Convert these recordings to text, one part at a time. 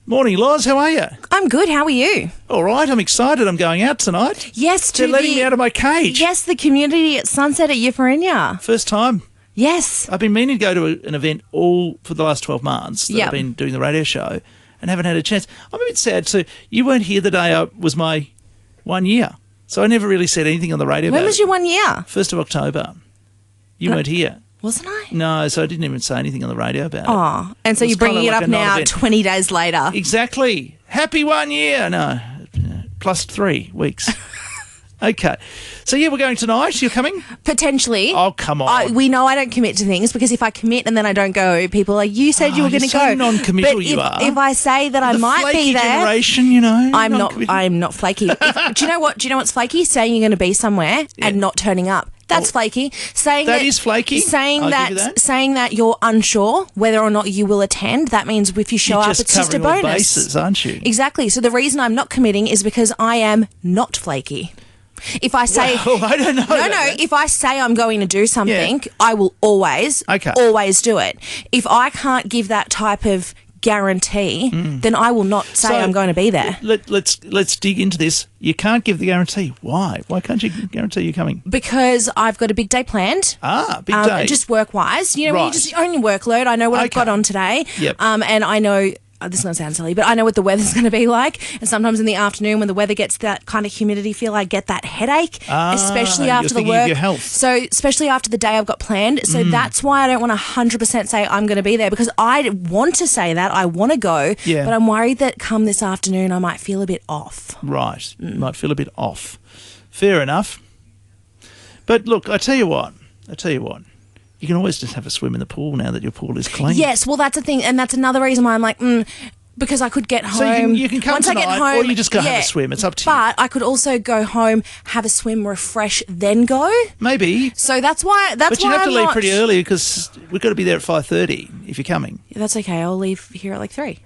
Morning, Loz. How are you? I'm good. How are you? All right. I'm excited. I'm going out tonight. Yes, They're letting me out of my cage. Yes, the community at Sunset at Euphorinia. First time. Yes. I've been meaning to go to an event all for the last 12 months that I've been doing the radio show and haven't had a chance. I'm a bit sad too. You weren't here the day was my 1 year, so I never really said anything on the radio about it. When was your 1 year? 1st of October. You weren't here. Wasn't I? No, so I didn't even say anything on the radio about it. Oh, and so you're bringing it up now 20 days later. Exactly. Happy 1 year. No, plus 3 weeks. Okay. So, yeah, we're going tonight. You're coming? Potentially. Oh, come on. We know I don't commit to things because if I commit and then I don't go, people are like, you said you were going to go. So non-committal but you are. If I say that I might be there. Generation, you know. I'm not flaky. Do you know what? Do you know what's flaky? Saying you're going to be somewhere and not turning up. That's flaky. That is flaky. Saying that you're unsure whether or not you will attend. That means if you show up, it's just a bonus. You're just covering all bases, aren't you? Exactly. So the reason I'm not committing is because I am not flaky. If I say, I don't know. No. If I say I'm going to do something, I will always do it. If I can't give that type of guarantee, then I will not say I'm going to be there. Let's dig into this. You can't give the guarantee. Why? Why can't you guarantee you're coming? Because I've got a big day planned. Big day. Just work-wise. You know, when you just own your workload. I know what I've got on today. Yep. And I know... this is going to sound silly, but I know what the weather's going to be like. And sometimes in the afternoon when the weather gets that kind of humidity feel, I get that headache, especially after the work. Of your health. So especially after the day I've got planned. So that's why I don't want to 100% say I'm going to be there because I want to say that. I want to go, but I'm worried that come this afternoon I might feel a bit off. Right. Might feel a bit off. Fair enough. But look, I tell you what. You can always just have a swim in the pool now that your pool is clean. Yes, well, that's the thing, and that's another reason why I'm like, because I could get home. So you can come once tonight, I get home, or you just go have a swim. It's up to you. But I could also go home, have a swim, refresh, then go. Maybe. So that's why. But you have to leave pretty early because we've got to be there at 5:30 if you're coming. Yeah, that's okay. I'll leave here at like 3.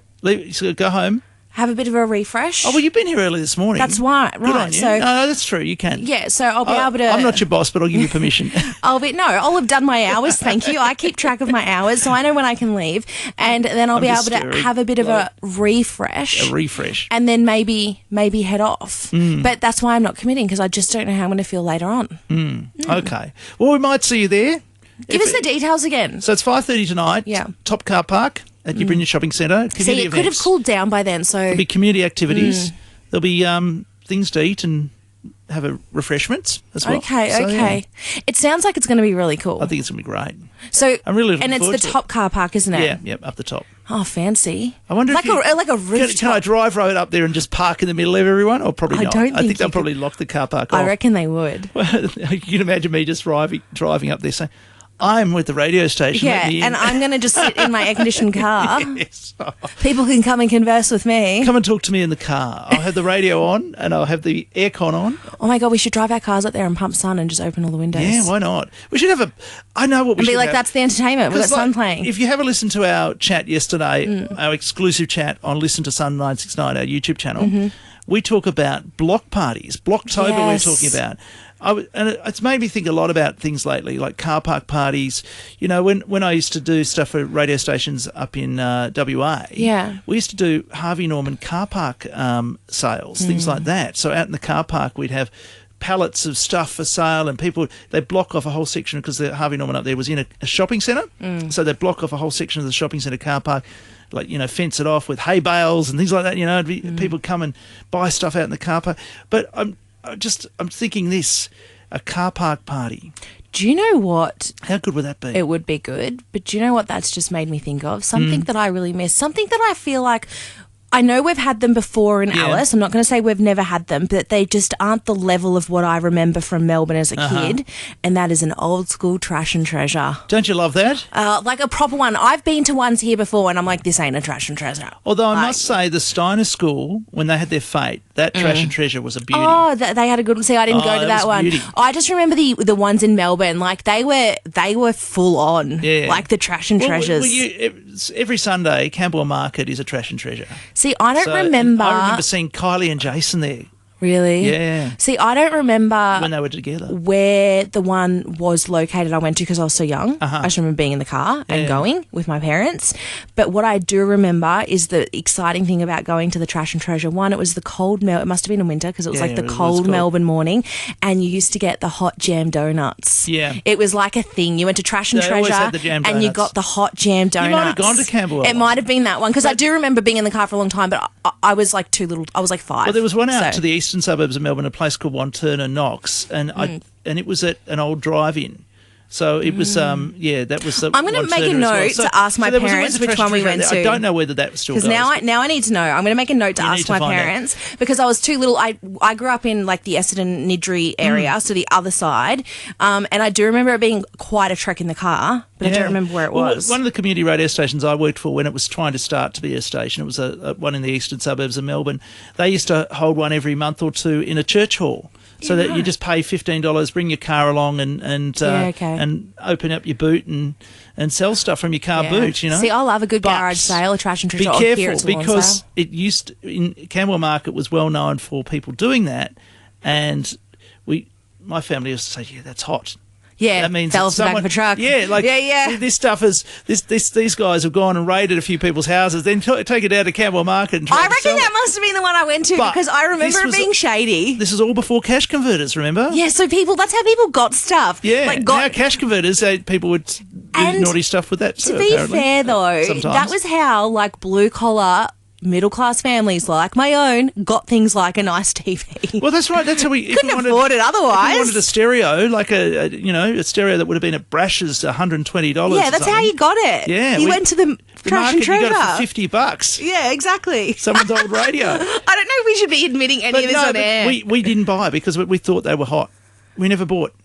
So go home. Have a bit of a refresh. Oh, well, you've been here early this morning. That's right. Good on you. So, no, that's true. You can. Yeah, so I'll be able to... I'm not your boss, but I'll give you permission. I'll have done my hours, thank you. I keep track of my hours, so I know when I can leave. And then I'll be able to have a bit of a refresh. And then maybe head off. But that's why I'm not committing, because I just don't know how I'm going to feel later on. Okay. Well, we might see you there. Give us the details again. So it's 5:30 tonight. Yeah. Top car park at Euphorinia Shopping Centre. See, it could have cooled down by then. So there'll be community activities. There'll be things to eat and have refreshments as well. Okay. It sounds like it's going to be really cool. I think it's going to be great. So I'm really looking forward to it. And it's the top car park, isn't it? Yeah, up the top. Oh, fancy. I wonder like a rooftop. Can I drive right up there and just park in the middle of everyone? Or probably not. I think they'll probably lock the car park off. I reckon they would. You can imagine me just driving up there saying, I'm with the radio station. Yeah, and I'm going to just sit in my air-conditioned car. Yes. People can come and converse with me. Come and talk to me in the car. I'll have the radio on and I'll have the aircon on. Oh, my God, we should drive our cars up there and pump sun and just open all the windows. Yeah, why not? We should have I know what we should have. And be like, that's the entertainment. We've got sun playing. If you have a listen to our chat yesterday, our exclusive chat on Listen to Sun 969, our YouTube channel, we talk about block parties. Blocktober we're talking about. And it's made me think a lot about things lately, like car park parties. You know, when I used to do stuff for radio stations up in WA, we used to do Harvey Norman car park sales, things like that. So out in the car park, we'd have pallets of stuff for sale, and they block off a whole section because the Harvey Norman up there was in a shopping centre. So they block off a whole section of the shopping centre car park, like, you know, fence it off with hay bales and things like that. You know, people come and buy stuff out in the car park. But I'm thinking a car park party. Do you know what? How good would that be? It would be good. But do you know what that's just made me think of? Something that I really miss. Something that I feel like... I know we've had them before in Alice. I'm not going to say we've never had them, but they just aren't the level of what I remember from Melbourne as a kid. And that is an old school trash and treasure. Don't you love that? Like a proper one. I've been to ones here before and I'm like, this ain't a trash and treasure. Although I must say the Steiner School, when they had their fete, that trash and treasure was a beauty. Oh, they had a good one. See, I didn't go to that one. Beauty. I just remember the ones in Melbourne. Like they were full on. Yeah. Like the trash and treasures. Every Sunday, Campbell Market is a trash and treasure. See, I don't remember. I remember seeing Kylie and Jason there. Really? Yeah. See, I don't remember When they were together. where the one was located I went to because I was so young. Uh-huh. I just remember being in the car and Yeah. going with my parents. But what I do remember is the exciting thing about going to the Trash and Treasure. One, it was the cold it must have been in winter because it was like the it was cold cold. Melbourne morning, and you used to get the hot jam donuts. Yeah. It was like a thing. You went to Trash and They always Treasure had the jam and you donuts. got the hot jam donuts. might have gone to Campbell. It might have been that one because I do remember being in the car for a long time, but I was like too little. I was like 5. Well, there was one out so. to the eastern suburbs of Melbourne, a place called Wantirna Knox, and and it was at an old drive-in. So it was, that was. I'm going to make a note to ask my there was always parents a which Trash one and we Treasure went out there. to. I don't know whether that still goes. Because now I need to know. I'm going to make a note to You need ask to my find out. parents because I was too little. I grew up in like the Essendon Nidri area, so the other side, and I do remember it being quite a trek in the car, but I don't remember where it was. One of the community radio stations I worked for when it was trying to start to be a station, it was a one in the eastern suburbs of Melbourne. They used to hold one every month or two in a church hall. So that you just pay $15, bring your car along and open up your boot and sell stuff from your car boot, you know. See, I love a good But garage sale, a Trash and Treasure. Be Here careful it's a lawn because sale. it used in Camberwell Market was well known for people doing that, and my family used to say, "Yeah, that's hot." Yeah, that means fell off the back of a truck. Yeah, like this stuff is these guys have gone and raided a few people's houses, then take it down to Camberwell Market and try I to reckon sell that it. must have been the one I went to But because I remember this it was- being shady. This is all before cash converters, remember? Yeah, so that's how people got stuff. Yeah, like now cash converters, people would do And naughty stuff with that too, To be apparently. fair, though, Sometimes. that was how like blue collar middle class families like my own got things like a nice TV. Well, that's right. That's how we Couldn't afford it otherwise. If we wanted a stereo, like a stereo that would have been at Brash's $120. Yeah, that's how you got it. Yeah, you went to the Trash and market, Treasure. You got it for $50. Yeah, exactly. Someone's old radio. I don't know if we should be admitting any of this on air. We didn't buy because we thought they were hot. We never bought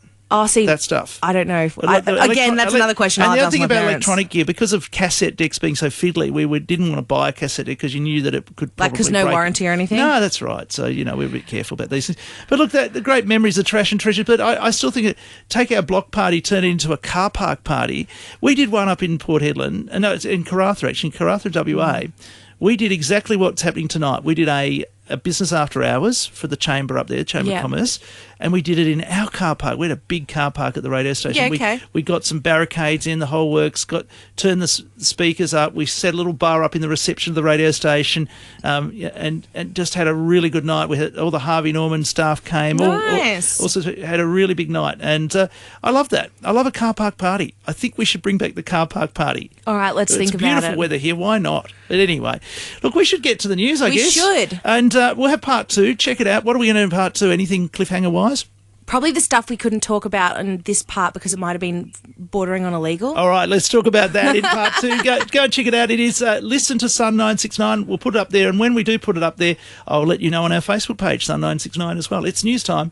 see, that stuff. I don't know. Again, That's another question. And I'll the ask other thing my about parents. electronic gear, because of cassette decks being so fiddly, we didn't want to buy a cassette deck because you knew that it could probably because no break. warranty or anything? No, that's right. So, we were a bit careful about these things. But look, the great memories of Trash and Treasure. But I still think take our block party, turn it into a car park party. We did one up in Port Hedland, and no, it's in Karratha, actually, in Karratha, WA. We did exactly what's happening tonight. We did a business after hours for the chamber up there, Chamber of Commerce, and we did it in our car park. We had a big car park at the radio station. Yeah, okay. We got some barricades in, the whole works, turned the speakers up. We set a little bar up in the reception of the radio station, and just had a really good night. We had all the Harvey Norman staff came. Nice. Also had a really big night, and I love that. I love a car park party. I think we should bring back the car park party. All right, let's think about it. It's beautiful weather here. Why not? But anyway, look, we should get to the news, I guess. We should. And we'll have part 2. Check it out. What are we going to do in part 2? Anything cliffhanger-wise? Probably the stuff we couldn't talk about in this part because it might have been bordering on illegal. All right, let's talk about that in part 2. Go and check it out. It is Listen to Sun 969. We'll put it up there. And when we do put it up there, I'll let you know on our Facebook page, Sun 969 as well. It's news time.